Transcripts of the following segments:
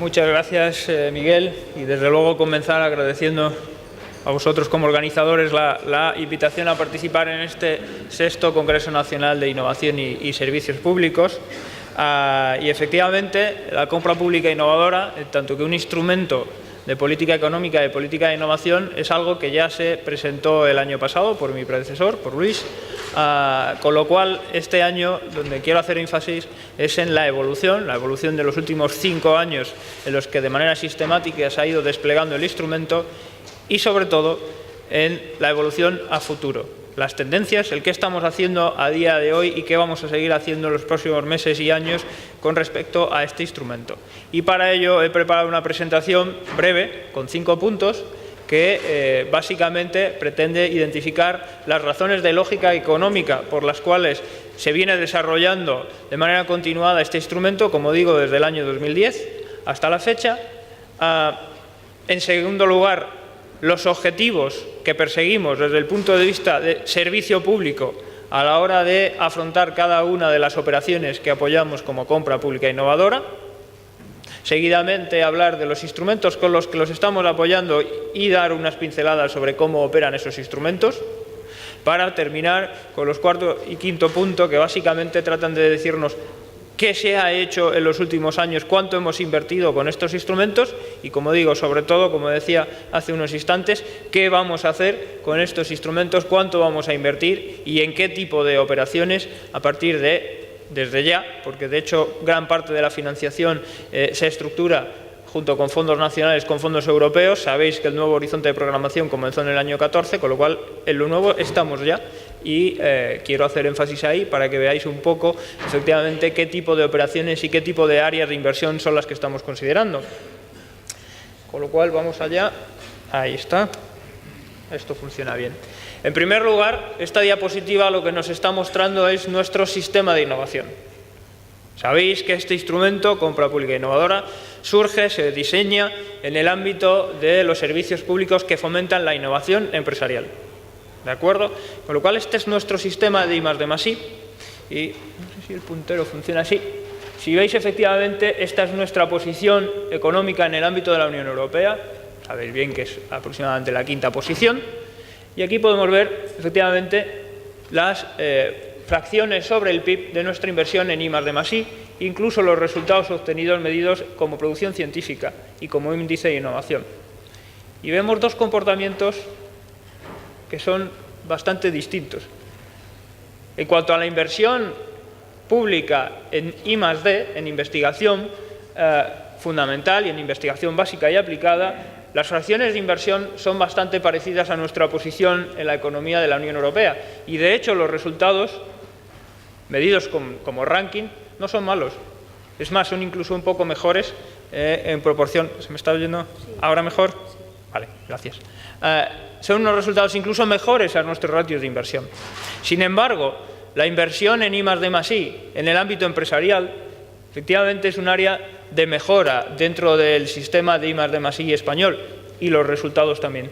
Muchas gracias, Miguel, y desde luego comenzar agradeciendo a vosotros como organizadores la invitación a participar en este 6º Congreso Nacional de Innovación y Servicios Públicos. Y efectivamente, la compra pública innovadora, tanto que un instrumento de política económica y de política de innovación, es algo que ya se presentó el año pasado por mi predecesor, por Luis, con lo cual este año donde quiero hacer énfasis es en la evolución de los últimos 5 años en los que de manera sistemática se ha ido desplegando el instrumento y sobre todo en la evolución a futuro. Las tendencias, el qué estamos haciendo a día de hoy y qué vamos a seguir haciendo en los próximos meses y años con respecto a este instrumento. Y para ello he preparado una presentación breve con 5 puntos que básicamente pretende identificar las razones de lógica económica por las cuales se viene desarrollando de manera continuada este instrumento, como digo, desde el año 2010 hasta la fecha. En segundo lugar, los objetivos que perseguimos desde el punto de vista de servicio público a la hora de afrontar cada una de las operaciones que apoyamos como compra pública innovadora. Seguidamente, hablar de los instrumentos con los que los estamos apoyando y dar unas pinceladas sobre cómo operan esos instrumentos, para terminar con los cuarto y quinto punto, que básicamente tratan de decirnos qué se ha hecho en los últimos años, cuánto hemos invertido con estos instrumentos y, como digo, sobre todo, como decía hace unos instantes, qué vamos a hacer con estos instrumentos, cuánto vamos a invertir y en qué tipo de operaciones a partir de desde ya, porque de hecho gran parte de la financiación se estructura junto con fondos nacionales, con fondos europeos. Sabéis que el nuevo horizonte de programación comenzó en el año 14, con lo cual en lo nuevo estamos ya y quiero hacer énfasis ahí para que veáis un poco efectivamente qué tipo de operaciones y qué tipo de áreas de inversión son las que estamos considerando. Con lo cual vamos allá. Ahí está. Esto funciona bien. En primer lugar, esta diapositiva lo que nos está mostrando es nuestro sistema de innovación. Sabéis que este instrumento, compra pública innovadora, surge, se diseña en el ámbito de los servicios públicos que fomentan la innovación empresarial. ¿De acuerdo? Con lo cual, este es nuestro sistema de I+D+I. Y no sé si el puntero funciona así. Si veis, efectivamente, esta es nuestra posición económica en el ámbito de la Unión Europea. Sabéis bien que es aproximadamente la 5ª posición. Y aquí podemos ver, efectivamente, las fracciones sobre el PIB de nuestra inversión en I+D+I, incluso los resultados obtenidos medidos como producción científica y como índice de innovación. Y vemos dos comportamientos que son bastante distintos. En cuanto a la inversión pública en I+D, en investigación fundamental y en investigación básica y aplicada, las fracciones de inversión son bastante parecidas a nuestra posición en la economía de la Unión Europea y, de hecho, los resultados medidos como ranking no son malos. Es más, son incluso un poco mejores en proporción. ¿Se me está oyendo ahora mejor? Vale, gracias. Son unos resultados incluso mejores a nuestros ratios de inversión. Sin embargo, la inversión en I+D+I en el ámbito empresarial efectivamente es un área de mejora dentro del sistema de I+D+I español y los resultados también.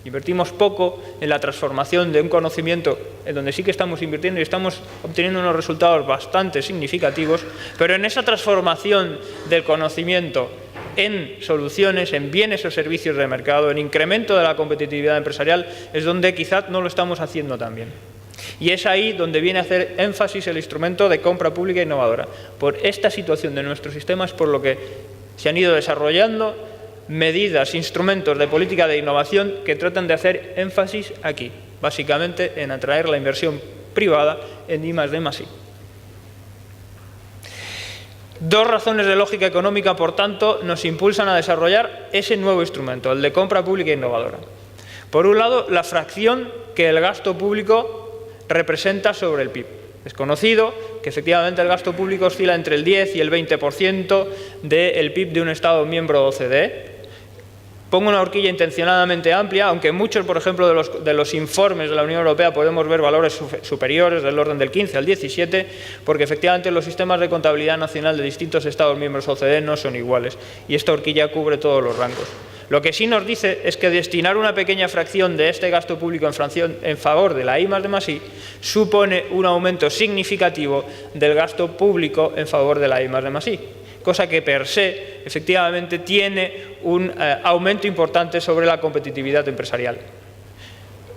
Invertimos poco en la transformación de un conocimiento en donde sí que estamos invirtiendo y estamos obteniendo unos resultados bastante significativos, pero en esa transformación del conocimiento en soluciones, en bienes o servicios de mercado, en incremento de la competitividad empresarial, es donde quizás no lo estamos haciendo tan bien. Y es ahí donde viene a hacer énfasis el instrumento de compra pública innovadora. Por esta situación de nuestros sistemas, por lo que se han ido desarrollando medidas, instrumentos de política de innovación que tratan de hacer énfasis aquí, básicamente en atraer la inversión privada en I+D+I. Dos razones de lógica económica, por tanto, nos impulsan a desarrollar ese nuevo instrumento, el de compra pública innovadora. Por un lado, la fracción que el gasto público representa sobre el PIB. Es conocido que efectivamente el gasto público oscila entre el 10 y el 20% del PIB de un Estado miembro de OCDE. Pongo una horquilla intencionadamente amplia, aunque muchos, por ejemplo, de los informes de la Unión Europea podemos ver valores superiores del orden del 15 al 17, porque efectivamente los sistemas de contabilidad nacional de distintos Estados miembros OCDE no son iguales, y esta horquilla cubre todos los rangos. Lo que sí nos dice es que destinar una pequeña fracción de este gasto público en favor de la I+D+I supone un aumento significativo del gasto público en favor de la I+D+I, cosa que per se efectivamente tiene un aumento importante sobre la competitividad empresarial.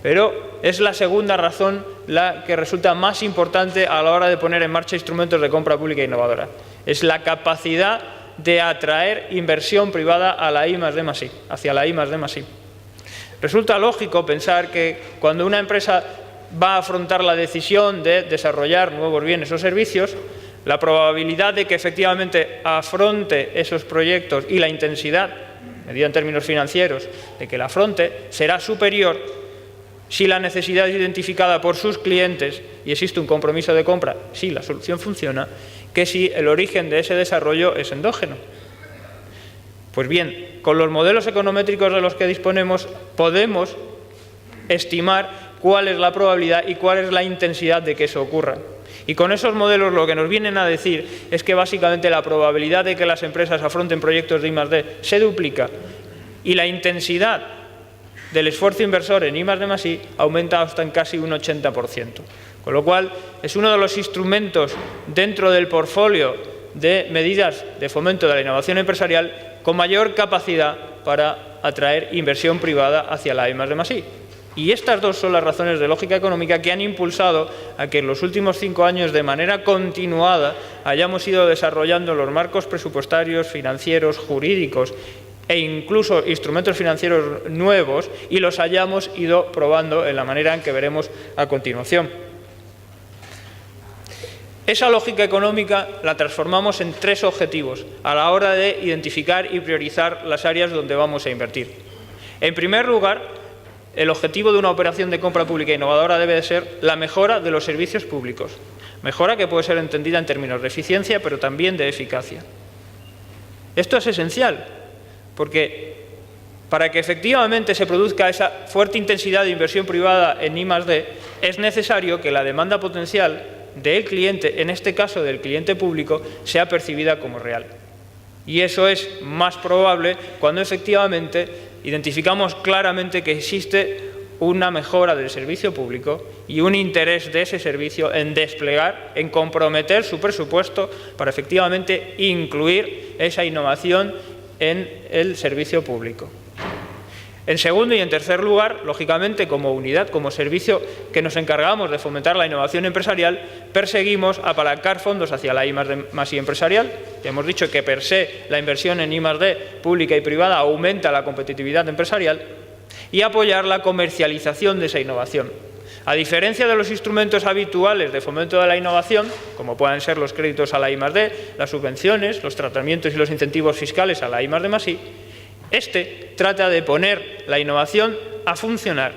Pero es la segunda razón la que resulta más importante a la hora de poner en marcha instrumentos de compra pública innovadora. Es la capacidad de atraer inversión privada a la I+D+I, hacia la I+D+I. Resulta lógico pensar que cuando una empresa va a afrontar la decisión de desarrollar nuevos bienes o servicios, la probabilidad de que efectivamente afronte esos proyectos y la intensidad, medida en términos financieros, de que la afronte, será superior si la necesidad es identificada por sus clientes y existe un compromiso de compra, si la solución funciona, que si el origen de ese desarrollo es endógeno. Pues bien, con los modelos econométricos de los que disponemos podemos estimar cuál es la probabilidad y cuál es la intensidad de que eso ocurra. Y con esos modelos lo que nos vienen a decir es que básicamente la probabilidad de que las empresas afronten proyectos de I+D se duplica y la intensidad del esfuerzo inversor en I+D+I aumenta hasta en casi un 80%. Con lo cual, es uno de los instrumentos dentro del portfolio de medidas de fomento de la innovación empresarial con mayor capacidad para atraer inversión privada hacia la I+D+I. Y estas dos son las razones de lógica económica que han impulsado a que en los últimos 5 años, de manera continuada, hayamos ido desarrollando los marcos presupuestarios, financieros, jurídicos e incluso instrumentos financieros nuevos y los hayamos ido probando en la manera en que veremos a continuación. Esa lógica económica la transformamos en 3 objetivos a la hora de identificar y priorizar las áreas donde vamos a invertir. En primer lugar, el objetivo de una operación de compra pública innovadora debe de ser la mejora de los servicios públicos. Mejora que puede ser entendida en términos de eficiencia, pero también de eficacia. Esto es esencial, porque para que efectivamente se produzca esa fuerte intensidad de inversión privada en I+D, es necesario que la demanda potencial del cliente, en este caso del cliente público, sea percibida como real. Y eso es más probable cuando efectivamente identificamos claramente que existe una mejora del servicio público y un interés de ese servicio en desplegar, en comprometer su presupuesto para efectivamente incluir esa innovación en el servicio público. En segundo y en tercer lugar, lógicamente, como unidad, como servicio que nos encargamos de fomentar la innovación empresarial, perseguimos apalancar fondos hacia la I+D+I empresarial. Ya hemos dicho que per se la inversión en I+D pública y privada aumenta la competitividad empresarial y apoyar la comercialización de esa innovación. A diferencia de los instrumentos habituales de fomento de la innovación, como puedan ser los créditos a la I+D, las subvenciones, los tratamientos y los incentivos fiscales a la I+D+I, este trata de poner la innovación a funcionar.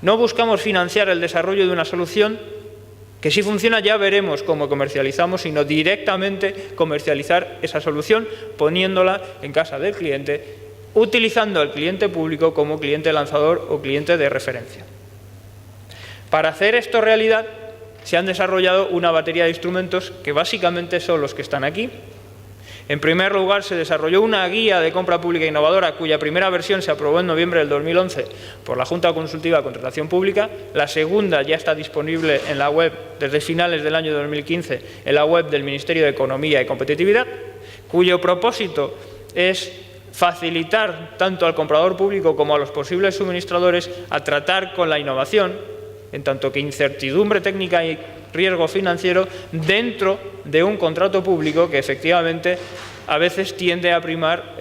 No buscamos financiar el desarrollo de una solución que si funciona ya veremos cómo comercializamos, sino directamente comercializar esa solución poniéndola en casa del cliente, utilizando al cliente público como cliente lanzador o cliente de referencia. Para hacer esto realidad se han desarrollado una batería de instrumentos que básicamente son los que están aquí. En primer lugar, se desarrolló una guía de compra pública innovadora cuya primera versión se aprobó en noviembre del 2011 por la Junta Consultiva de Contratación Pública. La segunda ya está disponible en la web desde finales del año 2015 en la web del Ministerio de Economía y Competitividad, cuyo propósito es facilitar tanto al comprador público como a los posibles suministradores a tratar con la innovación, en tanto que incertidumbre técnica y riesgo financiero dentro de un contrato público que efectivamente a veces tiende a primar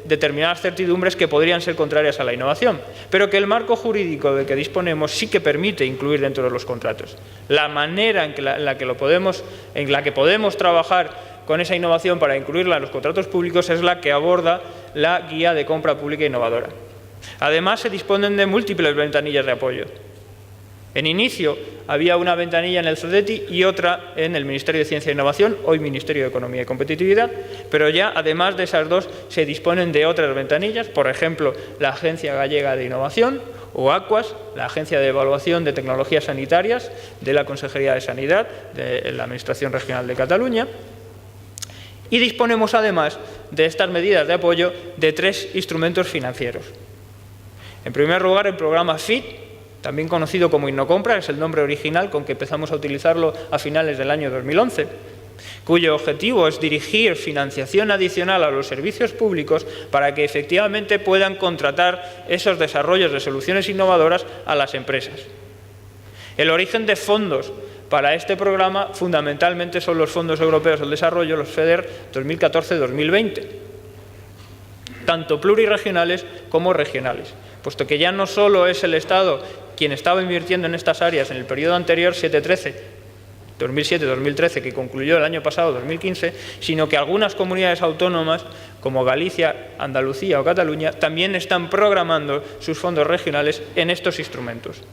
determinadas certidumbres que podrían ser contrarias a la innovación, pero que el marco jurídico del que disponemos sí que permite incluir dentro de los contratos. La manera en la que podemos trabajar con esa innovación para incluirla en los contratos públicos es la que aborda la guía de compra pública innovadora. Además, se disponen de múltiples ventanillas de apoyo. En inicio había una ventanilla en el CEDETI y otra en el Ministerio de Ciencia e Innovación, hoy Ministerio de Economía y Competitividad, pero ya además de esas dos se disponen de otras ventanillas, por ejemplo, la Agencia Gallega de Innovación o ACUAS, la Agencia de Evaluación de Tecnologías Sanitarias de la Consejería de Sanidad de la Administración Regional de Cataluña. Y disponemos además de estas medidas de apoyo de 3 instrumentos financieros. En primer lugar, el programa FIT, también conocido como Innocompra, es el nombre original con que empezamos a utilizarlo a finales del año 2011. cuyo objetivo es dirigir financiación adicional a los servicios públicos para que efectivamente puedan contratar esos desarrollos de soluciones innovadoras a las empresas. El origen de fondos para este programa fundamentalmente son los fondos europeos del desarrollo, los FEDER 2014-2020, tanto plurirregionales como regionales, puesto que ya no solo es el Estado quien estaba invirtiendo en estas áreas en el periodo anterior, 2007-2013, que concluyó el año pasado, 2015, sino que algunas comunidades autónomas, como Galicia, Andalucía o Cataluña, también están programando sus fondos regionales en estos instrumentos.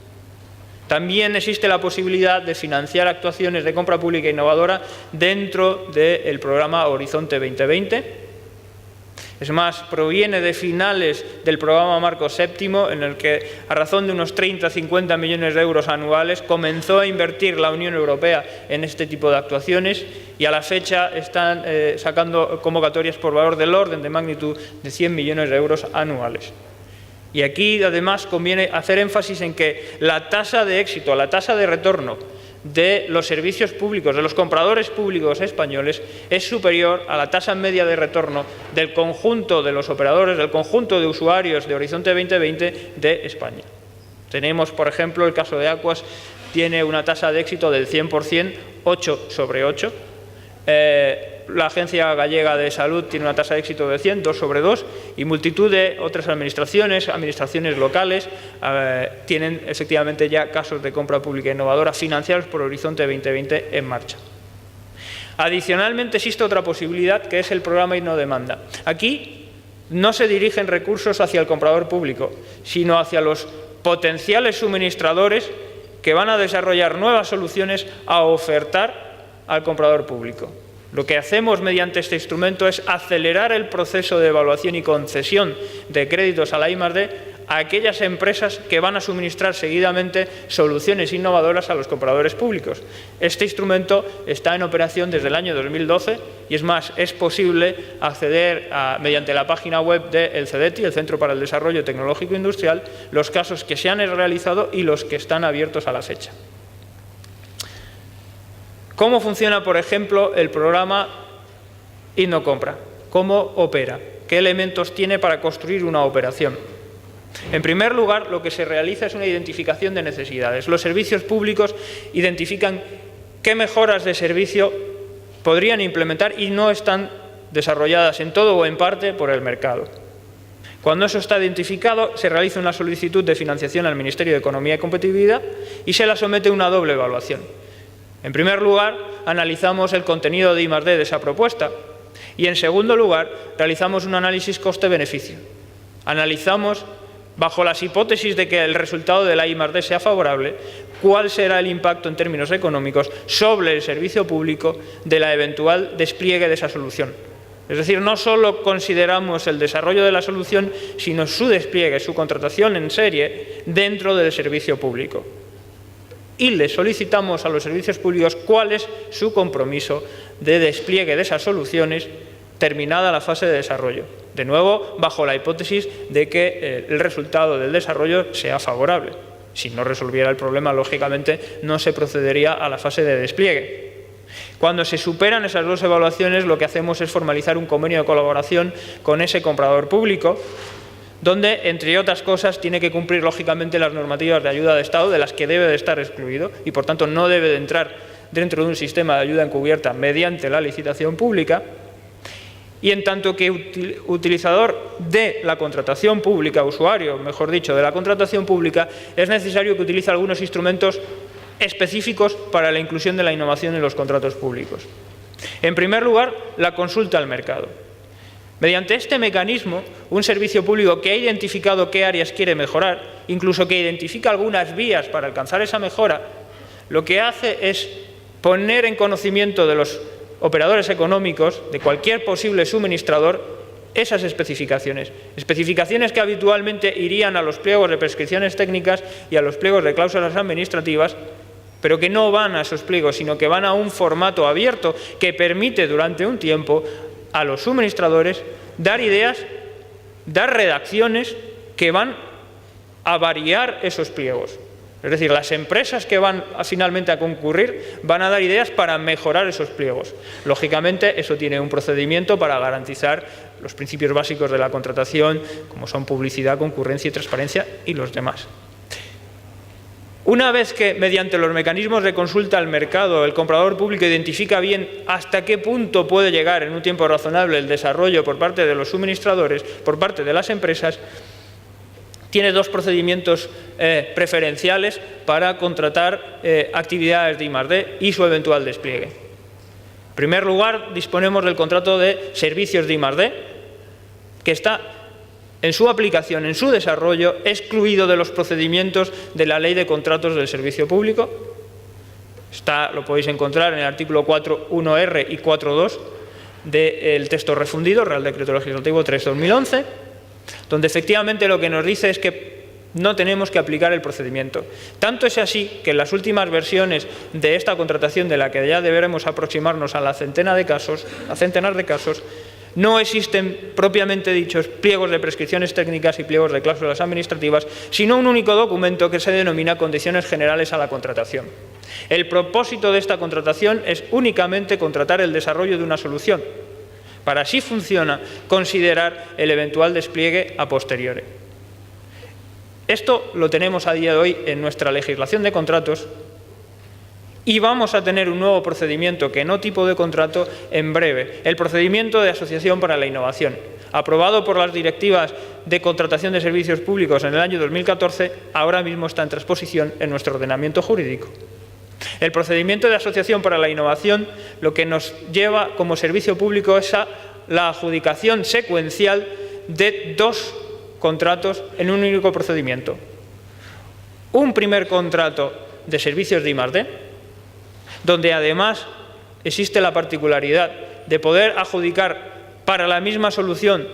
También existe la posibilidad de financiar actuaciones de compra pública innovadora dentro del programa Horizonte 2020. Es más, proviene de finales del programa Marco VII, en el que, a razón de unos 30-50 millones de euros anuales, comenzó a invertir la Unión Europea en este tipo de actuaciones y a la fecha están sacando convocatorias por valor del orden de magnitud de 100 millones de euros anuales. Y aquí, además, conviene hacer énfasis en que la tasa de éxito, la tasa de retorno de los servicios públicos, de los compradores públicos españoles, es superior a la tasa media de retorno del conjunto de los operadores, del conjunto de usuarios de Horizonte 2020 de España. Tenemos, por ejemplo, el caso de Aquas, tiene una tasa de éxito del 100%, 8 sobre 8. La Agencia Gallega de Salud tiene una tasa de éxito de 100, 2 sobre 2, y multitud de otras administraciones locales, tienen efectivamente ya casos de compra pública innovadora financiados por Horizonte 2020 en marcha. Adicionalmente, existe otra posibilidad, que es el programa InnoDemanda. Aquí no se dirigen recursos hacia el comprador público, sino hacia los potenciales suministradores que van a desarrollar nuevas soluciones a ofertar al comprador público. Lo que hacemos mediante este instrumento es acelerar el proceso de evaluación y concesión de créditos a la I+D a aquellas empresas que van a suministrar seguidamente soluciones innovadoras a los compradores públicos. Este instrumento está en operación desde el año 2012 y, es más, es posible acceder mediante la página web del CEDETI, el Centro para el Desarrollo Tecnológico Industrial, los casos que se han realizado y los que están abiertos a la fecha. ¿Cómo funciona, por ejemplo, el programa InnoCompra? ¿Cómo opera? ¿Qué elementos tiene para construir una operación? En primer lugar, lo que se realiza es una identificación de necesidades. Los servicios públicos identifican qué mejoras de servicio podrían implementar y no están desarrolladas en todo o en parte por el mercado. Cuando eso está identificado, se realiza una solicitud de financiación al Ministerio de Economía y Competitividad y se la somete a una doble evaluación. En primer lugar, analizamos el contenido de I+D de esa propuesta y, en segundo lugar, realizamos un análisis coste-beneficio. Analizamos, bajo las hipótesis de que el resultado de la I+D sea favorable, cuál será el impacto en términos económicos sobre el servicio público de la eventual despliegue de esa solución. Es decir, no solo consideramos el desarrollo de la solución, sino su despliegue, su contratación en serie dentro del servicio público. Y le solicitamos a los servicios públicos cuál es su compromiso de despliegue de esas soluciones terminada la fase de desarrollo. De nuevo, bajo la hipótesis de que el resultado del desarrollo sea favorable. Si no resolviera el problema, lógicamente, no se procedería a la fase de despliegue. Cuando se superan esas dos evaluaciones, lo que hacemos es formalizar un convenio de colaboración con ese comprador público, donde, entre otras cosas, tiene que cumplir, lógicamente, las normativas de ayuda de Estado, de las que debe de estar excluido, y, por tanto, no debe de entrar dentro de un sistema de ayuda encubierta mediante la licitación pública. Y en tanto que utilizador de la contratación pública, usuario, mejor dicho, de la contratación pública, es necesario que utilice algunos instrumentos específicos para la inclusión de la innovación en los contratos públicos. En primer lugar, la consulta al mercado. Mediante este mecanismo, un servicio público que ha identificado qué áreas quiere mejorar, incluso que identifica algunas vías para alcanzar esa mejora, lo que hace es poner en conocimiento de los operadores económicos, de cualquier posible suministrador, esas especificaciones. Especificaciones que habitualmente irían a los pliegos de prescripciones técnicas y a los pliegos de cláusulas administrativas, pero que no van a esos pliegos, sino que van a un formato abierto que permite durante un tiempo a los suministradores dar ideas, dar redacciones que van a variar esos pliegos. Es decir, las empresas que van finalmente a concurrir van a dar ideas para mejorar esos pliegos. Lógicamente, eso tiene un procedimiento para garantizar los principios básicos de la contratación, como son publicidad, concurrencia y transparencia y los demás. Una vez que, mediante los mecanismos de consulta al mercado, el comprador público identifica bien hasta qué punto puede llegar en un tiempo razonable el desarrollo por parte de los suministradores, por parte de las empresas, tiene dos procedimientos preferenciales para contratar actividades de I+D y su eventual despliegue. En primer lugar, disponemos del contrato de servicios de I+D, que está en su aplicación, en su desarrollo, excluido de los procedimientos de la Ley de Contratos del Servicio Público. Lo podéis encontrar en el artículo 4.1r y 4.2 del texto refundido, Real Decreto Legislativo 3/2011, donde efectivamente lo que nos dice es que no tenemos que aplicar el procedimiento. Tanto es así que en las últimas versiones de esta contratación, de la que ya deberemos aproximarnos a la centenar de casos, no existen propiamente dichos pliegos de prescripciones técnicas y pliegos de cláusulas administrativas, sino un único documento que se denomina Condiciones Generales a la Contratación. El propósito de esta contratación es únicamente contratar el desarrollo de una solución, para, si funciona, considerar el eventual despliegue a posteriori. Esto lo tenemos a día de hoy en nuestra legislación de contratos y vamos a tener un nuevo procedimiento, que no tipo de contrato, en breve. El procedimiento de asociación para la innovación, aprobado por las directivas de contratación de servicios públicos en el año 2014, ahora mismo está en transposición en nuestro ordenamiento jurídico. El procedimiento de asociación para la innovación lo que nos lleva como servicio público es a la adjudicación secuencial de dos contratos en un único procedimiento. Un primer contrato de servicios de I+D, donde además existe la particularidad de poder adjudicar para la misma solución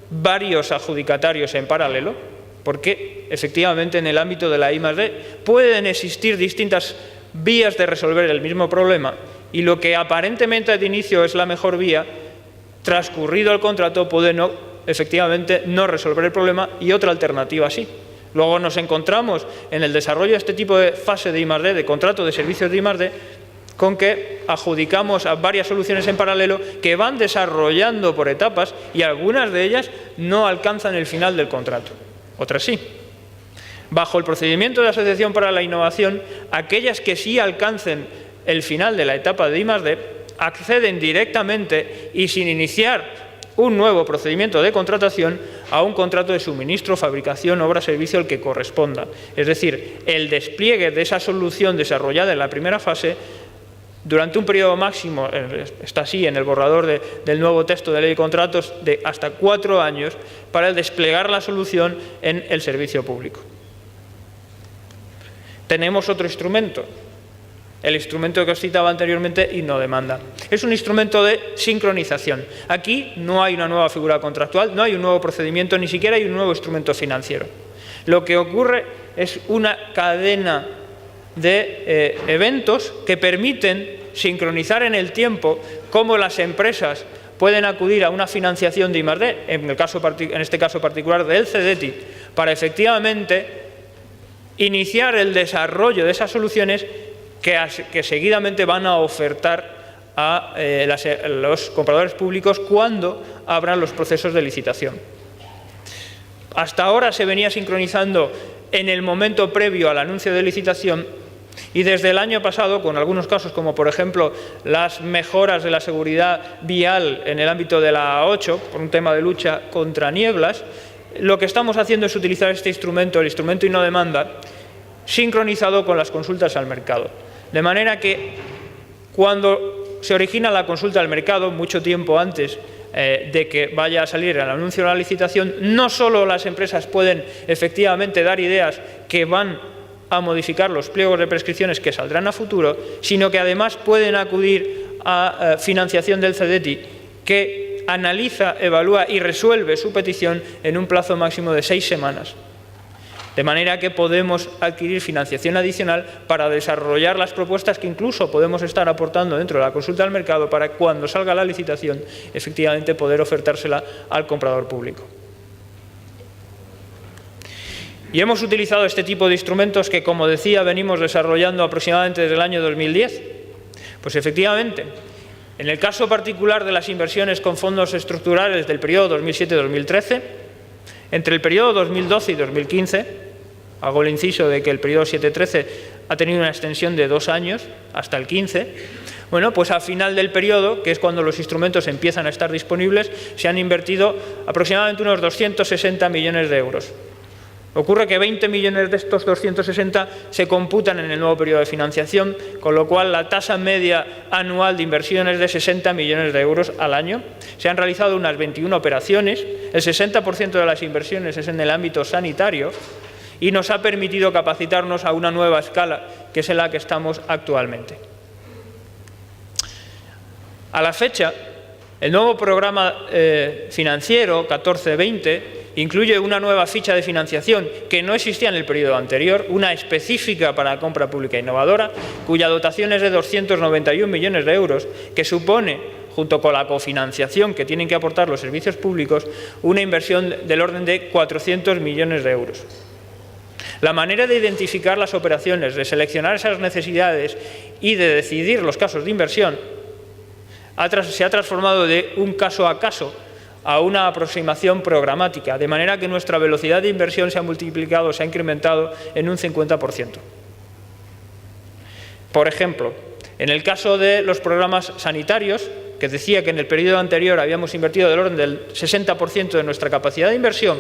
varios adjudicatarios en paralelo, porque efectivamente en el ámbito de la I+D pueden existir distintas vías de resolver el mismo problema y lo que aparentemente de inicio es la mejor vía, transcurrido el contrato puede efectivamente no resolver el problema y otra alternativa sí. Luego nos encontramos en el desarrollo de este tipo de fase de I+D, de contrato de servicios de I+D, con que adjudicamos a varias soluciones en paralelo que van desarrollando por etapas y algunas de ellas no alcanzan el final del contrato, otras sí. Bajo el procedimiento de asociación para la innovación, aquellas que sí alcancen el final de la etapa de I+D acceden directamente y sin iniciar un nuevo procedimiento de contratación a un contrato de suministro, fabricación, obra, servicio, el que corresponda. Es decir, el despliegue de esa solución desarrollada en la primera fase durante un periodo máximo, está así en el borrador del nuevo texto de ley de contratos, de hasta 4 años para el desplegar la solución en el servicio público. Tenemos otro instrumento, el instrumento que os citaba anteriormente y no demanda. Es un instrumento de sincronización. Aquí no hay una nueva figura contractual, no hay un nuevo procedimiento, ni siquiera hay un nuevo instrumento financiero. Lo que ocurre es una cadena de eventos que permiten sincronizar en el tiempo cómo las empresas pueden acudir a una financiación de I+D, en este caso particular del CEDETI, para efectivamente iniciar el desarrollo de esas soluciones que seguidamente van a ofertar a los compradores públicos cuando abran los procesos de licitación. Hasta ahora se venía sincronizando en el momento previo al anuncio de licitación y desde el año pasado, con algunos casos como por ejemplo las mejoras de la seguridad vial en el ámbito de la A8, por un tema de lucha contra nieblas, lo que estamos haciendo es utilizar este instrumento, el instrumento y no demanda, sincronizado con las consultas al mercado. De manera que cuando se origina la consulta al mercado, mucho tiempo antes de que vaya a salir el anuncio de la licitación, no solo las empresas pueden efectivamente dar ideas que van a modificar los pliegos de prescripciones que saldrán a futuro, sino que además pueden acudir a financiación del CEDETI, que analiza, evalúa y resuelve su petición en un plazo máximo de 6 semanas. De manera que podemos adquirir financiación adicional para desarrollar las propuestas que incluso podemos estar aportando dentro de la consulta al mercado para cuando salga la licitación, efectivamente poder ofertársela al comprador público. Y hemos utilizado este tipo de instrumentos que, como decía, venimos desarrollando aproximadamente desde el año 2010. Pues efectivamente, en el caso particular de las inversiones con fondos estructurales del periodo 2007-2013, entre el periodo 2012 y 2015, hago el inciso de que el periodo 7-13 ha tenido una extensión de 2 años, hasta el 15, bueno, pues al final del periodo, que es cuando los instrumentos empiezan a estar disponibles, se han invertido aproximadamente unos 260 millones de euros. Ocurre que 20 millones de estos 260 se computan en el nuevo periodo de financiación, con lo cual la tasa media anual de inversión es de 60 millones de euros al año. Se han realizado unas 21 operaciones, el 60% de las inversiones es en el ámbito sanitario y nos ha permitido capacitarnos a una nueva escala, que es en la que estamos actualmente. A la fecha, el nuevo programa financiero 14-20 incluye una nueva ficha de financiación que no existía en el periodo anterior, una específica para la compra pública innovadora, cuya dotación es de 291 millones de euros, que supone, junto con la cofinanciación que tienen que aportar los servicios públicos, una inversión del orden de 400 millones de euros. La manera de identificar las operaciones, de seleccionar esas necesidades y de decidir los casos de inversión se ha transformado de un caso a caso a una aproximación programática, de manera que nuestra velocidad de inversión se ha multiplicado, se ha incrementado en un 50%. Por ejemplo, en el caso de los programas sanitarios, que decía que en el periodo anterior habíamos invertido del orden del 60% de nuestra capacidad de inversión,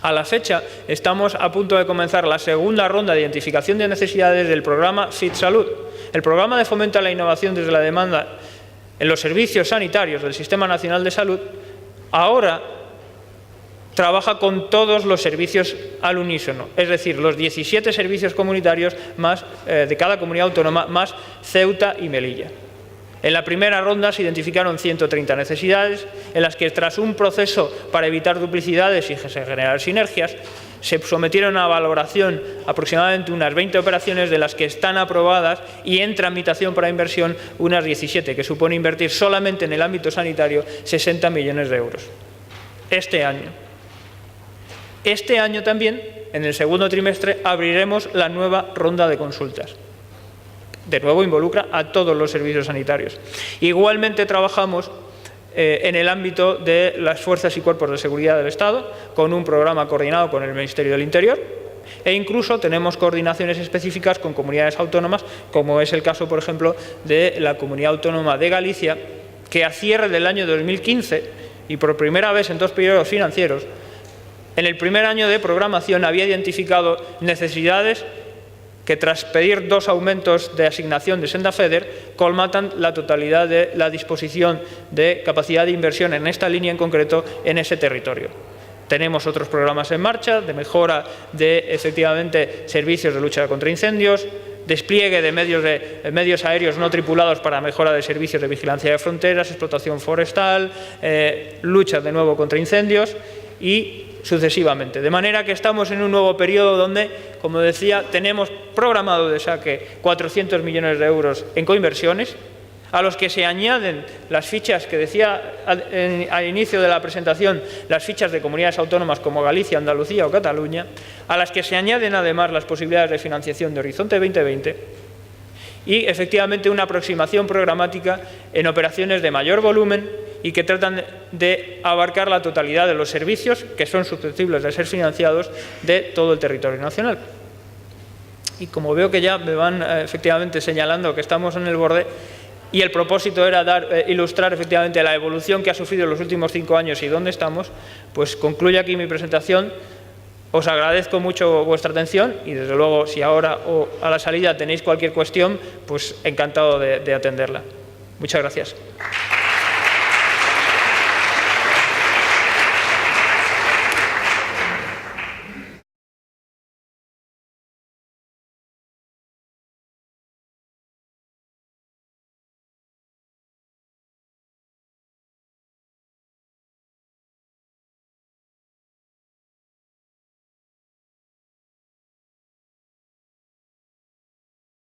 a la fecha estamos a punto de comenzar la segunda ronda de identificación de necesidades del programa FIT Salud, el programa de fomento a la innovación desde la demanda en los servicios sanitarios del Sistema Nacional de Salud. Ahora trabaja con todos los servicios al unísono, es decir, los 17 servicios comunitarios más, de cada comunidad autónoma, más Ceuta y Melilla. En la primera ronda se identificaron 130 necesidades, en las que tras un proceso para evitar duplicidades y generar sinergias, se sometieron a valoración aproximadamente unas 20 operaciones, de las que están aprobadas y en tramitación para inversión unas 17, que supone invertir solamente en el ámbito sanitario 60 millones de euros. Este año también, en el segundo trimestre, abriremos la nueva ronda de consultas. De nuevo involucra a todos los servicios sanitarios. Igualmente trabajamos en el ámbito de las fuerzas y cuerpos de seguridad del Estado, con un programa coordinado con el Ministerio del Interior, e incluso tenemos coordinaciones específicas con comunidades autónomas, como es el caso, por ejemplo, de la Comunidad Autónoma de Galicia, que a cierre del año 2015, y por primera vez en 2 periodos financieros, en el primer año de programación había identificado necesidades que, tras pedir 2 aumentos de asignación de Senda FEDER, colmatan la totalidad de la disposición de capacidad de inversión en esta línea en concreto en ese territorio. Tenemos otros programas en marcha de mejora de, efectivamente, servicios de lucha contra incendios, despliegue de medios aéreos no tripulados para mejora de servicios de vigilancia de fronteras, explotación forestal, lucha de nuevo contra incendios y sucesivamente. De manera que estamos en un nuevo periodo donde, como decía, tenemos programado de saque 400 millones de euros en coinversiones, a los que se añaden las fichas que decía al inicio de la presentación, las fichas de comunidades autónomas como Galicia, Andalucía o Cataluña, a las que se añaden además las posibilidades de financiación de Horizonte 2020 y, efectivamente, una aproximación programática en operaciones de mayor volumen y que tratan de abarcar la totalidad de los servicios que son susceptibles de ser financiados de todo el territorio nacional. Y como veo que ya me van efectivamente señalando que estamos en el borde, y el propósito era ilustrar efectivamente la evolución que ha sufrido en los últimos 5 años y dónde estamos, pues concluyo aquí mi presentación. Os agradezco mucho vuestra atención y, desde luego, si ahora o a la salida tenéis cualquier cuestión, pues encantado de atenderla. Muchas gracias.